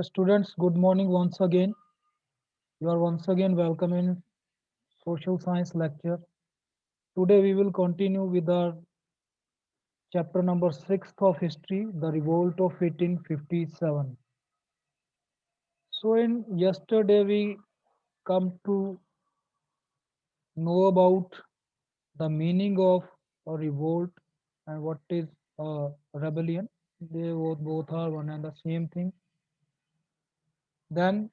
Students, good morning once again. You are once again welcome in social science lecture. Today we will continue with our chapter number 6 of history, the revolt of 1857. So in yesterday we come to know about the meaning of a revolt and what is a rebellion. They both are one and the same thing. Then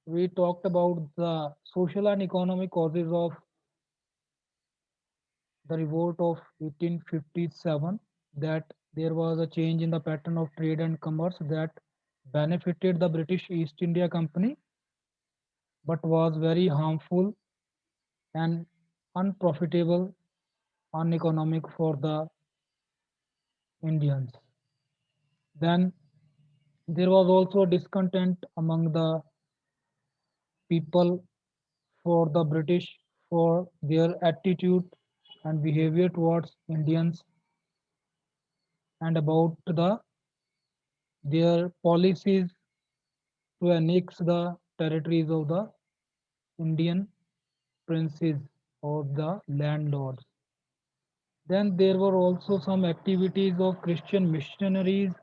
we talked about the social and economic causes of the revolt of 1857, that there was a change in the pattern of trade and commerce that benefited the British East India Company but was very harmful and unprofitable, uneconomic for the Indians. Then there was also discontent among the people for the British for their attitude and behavior towards Indians and about their policies to annex the territories of the Indian princes or the landlords. Then there were also some activities of Christian missionaries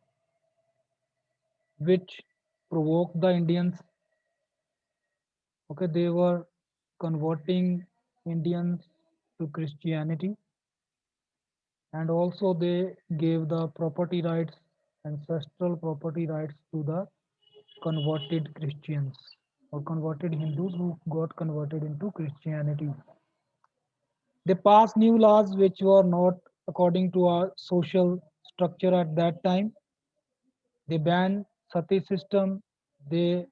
which provoked the Indians. Okay, they were converting Indians to Christianity, and also they gave the property rights, ancestral property rights to the converted Christians or converted Hindus who got converted into Christianity. They passed new laws which were not according to our social structure at that time. They banned sati system. They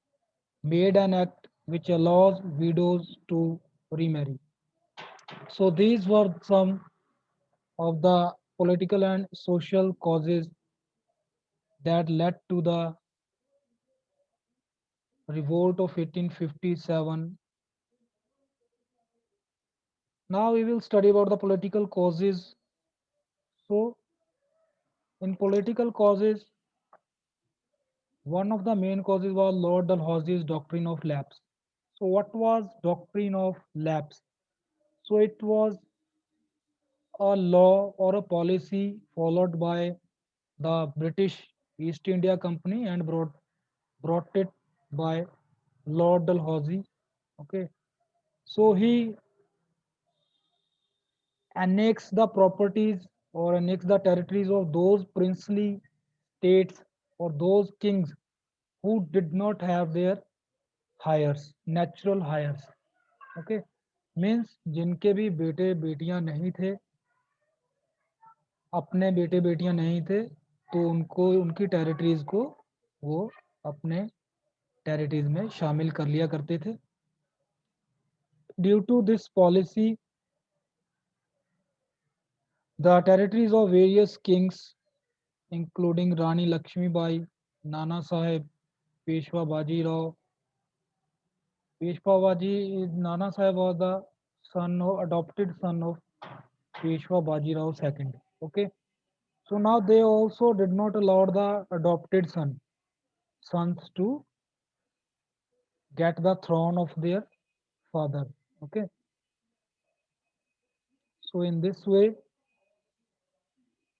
made an act which allows widows to remarry. So these were some of the political and social causes that led to the revolt of 1857. Now we will study about the political causes. So in political causes, one of the main causes was Lord Dalhousie's doctrine of lapse. So, what was doctrine of lapse? So, it was a law or a policy followed by the British East India Company and brought it by Lord Dalhousie. Okay, so he annexed the properties or annexed the territories of those princely states or those kings who did not have their hires, natural hires. Okay, means जिनके भी बेटे बेटियां नहीं थे, अपने बेटे बेटियां नहीं थे, तो उनको उनकी टेरिटरीज को वो अपने टेरिटरीज में शामिल कर लिया करते थे. Due to this policy the territories of various kings including Rani Laxmibai, Nana Saheb, Peshwa Bajirao. Peshwa Baji Nana Saheb was the son of adopted son of Peshwa Bajirao II. Okay. So now they also did not allow the adopted sons to get the throne of their father. Okay. So in this way,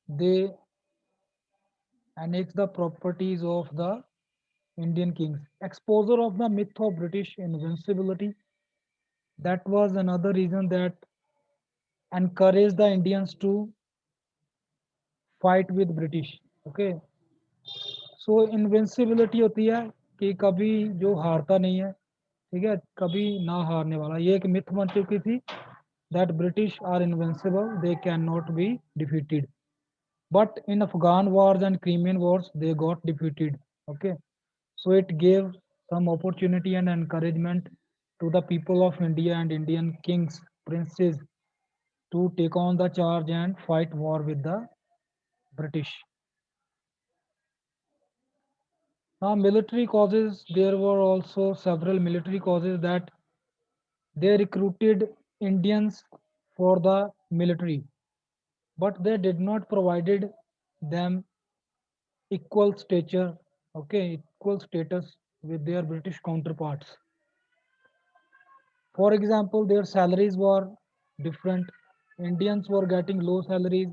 they annex the properties of the Indian kings. Exposure of the myth of British invincibility. That was another reason that encouraged the Indians to fight with British. Okay. So invincibility होती है कि कभी जो हारता नहीं है, ठीक है, कभी ना हारने वाला, ये एक मिथ बन चुकी थी that British are invincible, they can not be defeated. But in Afghan wars and Crimean wars they got defeated. Okay, so it gave some opportunity and encouragement to the people of India and Indian kings, princes, to take on the charge and fight war with the British. Military causes, there were also several military causes that they recruited Indians for the military, but they did not provided them equal stature, okay, equal status. with their British counterparts. For example, their salaries were different. Indians were getting low salaries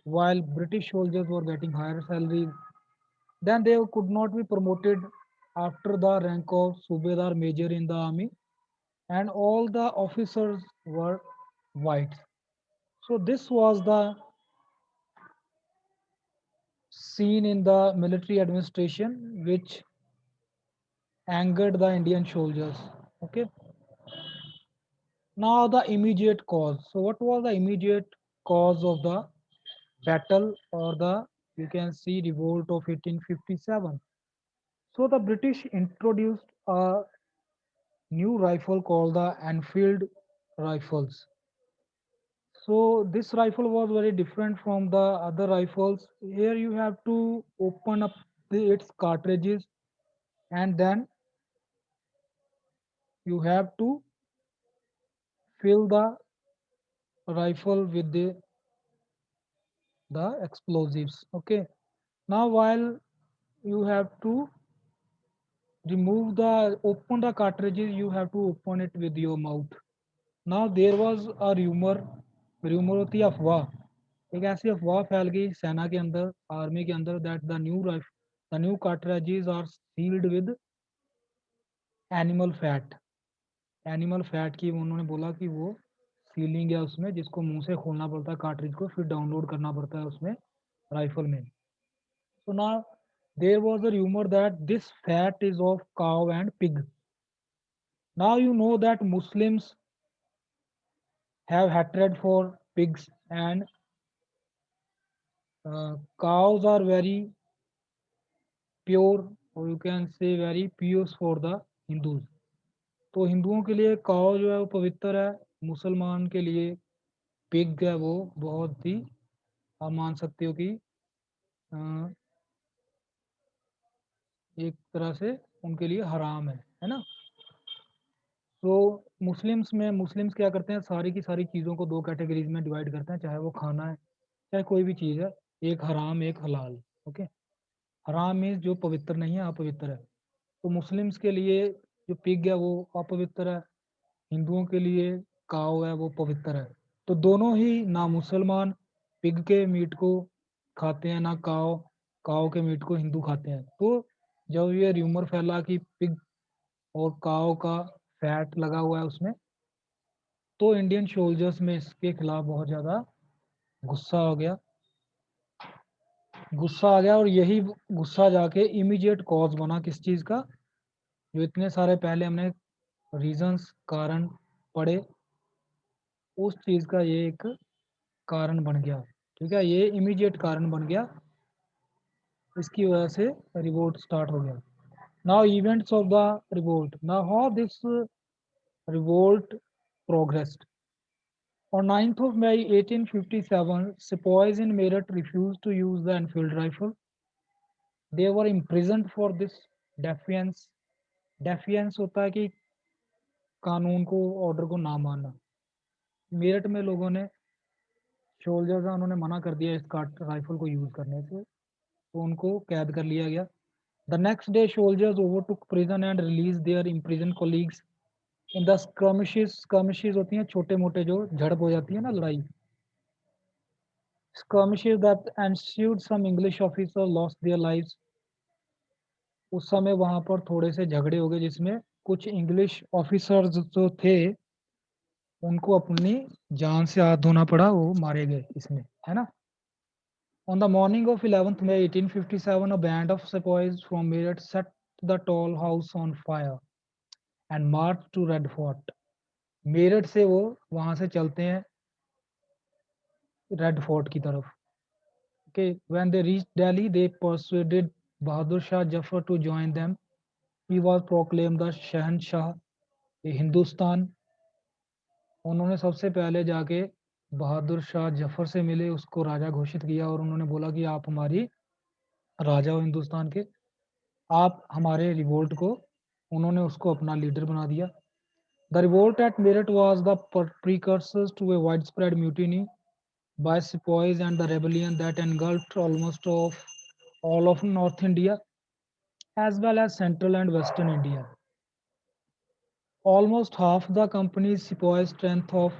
while British soldiers were getting higher salaries. Then they could not be promoted after the rank of Subedar Major in the army, and all the officers were whites. So this was the scene in the military administration which angered the Indian soldiers. Okay. Now the immediate cause. So what was the immediate cause of the battle, or the, you can see, revolt of 1857? So the British introduced a new rifle called the Enfield rifles. So this rifle was very different from the other rifles. Here you have to open up its cartridges, and then you have to fill the rifle with the explosives. Okay. Now while you have to remove the open the cartridges, you have to open it with your mouth. Now there was a rumor होती है अफवाह, एक ऐसी अफवाह फैल गई सेना के अंदर, आर्मी के अंदर, that the new cartridges are sealed with animal fat. Animal fat की उन्होंने बोला कि वो सीलिंग है उसमें, जिसको मुंह से खोलना पड़ता है कार्ट्रिज को, फिर डाउनलोड करना पड़ता है उसमें राइफल में। So now there was a rumor that this fat is of cow and pig. Now you know that Muslims have hatred for pigs, and cows are very pure, or you can say very pious for the Hindus. तो हिंदुओं के लिए काव जो है वो पवित्र है, मुसलमान के लिए पिग है वो बहुत ही, आप मान सकते हो कि अ, एक तरह से उनके लिए हराम है ना। तो मुस्लिम्स क्या करते हैं, सारी की सारी चीज़ों को दो कैटेगरीज में डिवाइड करते हैं, चाहे वो खाना है चाहे कोई भी चीज़ है, एक हराम एक हलाल। ओके। हराम मीन्स जो पवित्र नहीं है, अपवित्र है। तो मुस्लिम्स के लिए जो पिग है वो अपवित्र है, हिंदुओं के लिए काव है वो पवित्र है। तो दोनों ही, ना मुसलमान पिग के मीट को खाते हैं, ना काव काव के मीट को हिंदू खाते हैं। तो जब ये र्यूमर फैला कि पिग और काव का फैट लगा हुआ है उसमें, तो इंडियन सोल्जर्स में इसके खिलाफ बहुत ज़्यादा गुस्सा हो गया, गुस्सा आ गया। और यही गुस्सा जाके इमीडिएट कॉज बना किस चीज़ का, जो इतने सारे पहले हमने रीजंस कारण पढ़े, उस चीज़ का ये एक कारण बन गया। ठीक है, ये इमीडिएट कारण बन गया, इसकी वजह से रिवोल्ट स्टार्ट हो गया। Now events of the revolt, now how this revolt progressed. On 9th of May 1857, sepoys in Meerut refused to use the Enfield rifle. They were imprisoned for this defiance. Defiance होता है कि कानून को, order को ना मानना। मेरठ में लोगों ने, सोल्जर्स हैं, उन्होंने मना कर दिया इस राइफल को यूज़ करने से, तो उनको कैद कर लिया गया। The next day soldiers overtook prison and release there imprisoned colleagues in the skirmishes। skirmishes होती हैं छोटे मोटे जो झड़प हो जाती है ना, लड़ाई। skirmishes that ensued, some English officers lost their lives। उस समय वहां पर थोड़े से झगड़े हो गए, जिसमें कुछ इंग्लिश ऑफिसर्स जो थे उनको अपनी जान से हाथ धोना पड़ा, वो मारे गए इसमें, है ना। On the morning of 11th May 1857, a band of sepoys from Meerut set the tall house on fire and marched to Red Fort। Meerut से वो वहां से चलते हैं रेड फोर्ट की तरफ। Okay, when they reached Delhi, they persuaded Bahadur Shah Jafar to join them। He was proclaimed the Shahanshah Hindustan. उन्होंने सबसे पहले जाके बहादुर शाह जफर से मिले, उसको राजा घोषित किया, और उन्होंने बोला कि आप हमारी राजा हो हिंदुस्तान के, आप हमारे रिवोल्ट को, उन्होंने उसको अपना लीडर बना दिया। The revolt at Meerut was the precursor to a widespread mutiny by sepoys and the rebellion that engulfed almost of all of North India। as well as central and western India. Almost half the company's sepoy strength of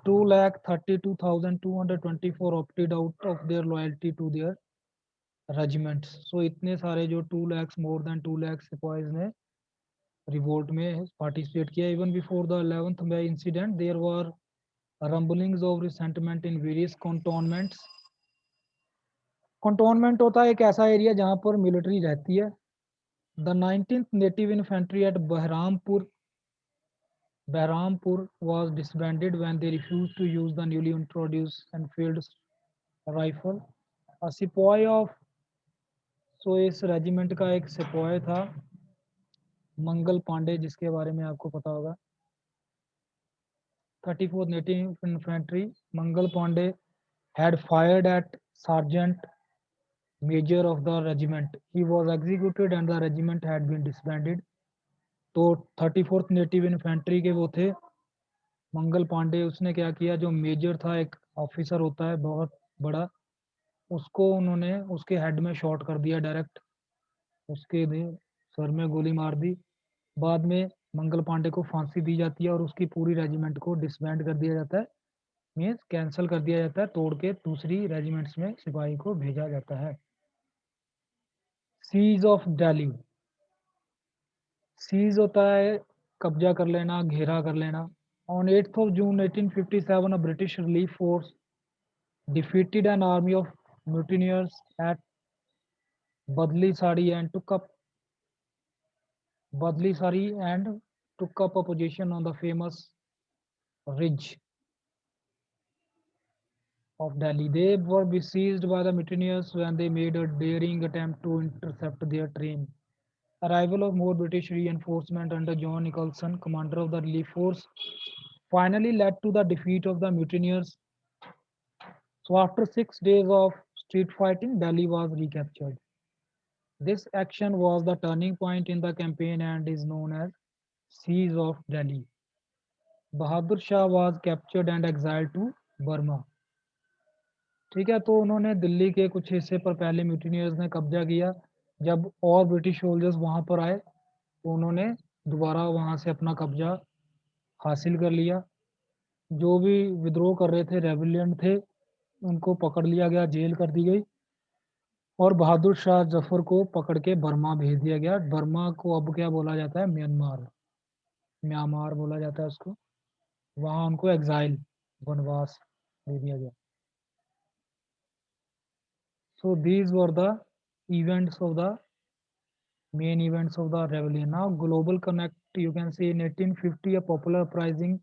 2,32,224 opted out of their loyalty to their regiments. So इतने सारे जो 2 lakhs more than 2 lakh सिपाहीज ने revolt में participate किया. Even before the 11th May incident, there were rumblings of resentment in various cantonments. Cantonment होता है एक ऐसा एरिया जहाँ पर मिलिट्री रहती है. The 19th Native Infantry at Bahrampur was disbanded when they refused to use the newly introduced Enfield rifle. A sepoy of सो इस regiment का एक सिपाही था मंगल पांडे, जिसके बारे में आपको पता होगा. 34th native infantry Mangal Pandey had fired at sergeant major of the regiment. He was executed and the regiment had been disbanded. तो 34th नेटिव इन्फेंट्री के वो थे मंगल पांडे. उसने क्या किया, जो मेजर था, एक ऑफिसर होता है बहुत बड़ा, उसको उन्होंने उसके हेड में शॉट कर दिया डायरेक्ट, उसके सर में गोली मार दी. बाद में मंगल पांडे को फांसी दी जाती है और उसकी पूरी रेजिमेंट को डिसबैंड कर दिया जाता है, मीन्स कैंसिल कर दिया जाता है, तोड़ के दूसरी रेजिमेंट्स में सिपाही को भेजा जाता है. Seize of Delhi. सीज होता है कब्जा कर लेना, घेरा कर लेना. On 8th of June 1857 a British relief force defeated an army of mutineers at Badli Sari and took up a position on the famous ridge of Delhi. They were besieged by the mutineers when they made a daring attempt to intercept their train. Arrival of more British reinforcement under John Nicholson, commander of the relief force, finally led to the defeat of the mutineers. So after 6 days of street fighting, Delhi was recaptured. This action was the turning point in the campaign and is known as Siege of Delhi. Bahadur Shah was captured and exiled to Burma. ठीक है, तो उन्होंने दिल्ली के कुछ हिस्से पर पहले mutineers ने कब्जा किया. जब और ब्रिटिश सोल्जर्स वहाँ पर आए तो उन्होंने दोबारा वहाँ से अपना कब्जा हासिल कर लिया. जो भी विद्रोह कर रहे थे, रेबिलियन थे, उनको पकड़ लिया गया, जेल कर दी गई और बहादुर शाह जफर को पकड़ के बर्मा भेज दिया गया. बर्मा को अब क्या बोला जाता है, म्यांमार, म्यांमार बोला जाता है उसको. वहाँ उनको एग्जाइल, वनवास दे दिया गया. So these were the events of the main events of the rebellion. Now global connect, you can see in 1850 a popular uprising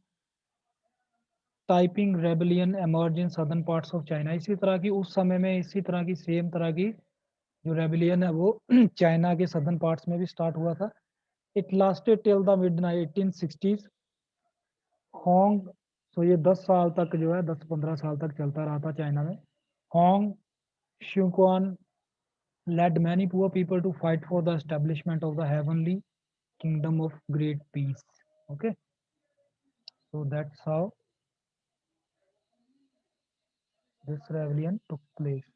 typing rebellion emerged in southern parts of China. इसी तरह की उस समय में इसी तरह की सेम तरह की जो रेबेलियन है वो चाइना के सदर्न पार्ट्स में भी स्टार्ट हुआ था. It lasted till the mid 1860s. Hong, so ये 10 साल तक जो है 10-15 साल तक चलता रहा था चाइना में. Hong Xiuquan led many poor people to fight for the establishment of the heavenly kingdom of great peace. Okay, so that's how this rebellion took place.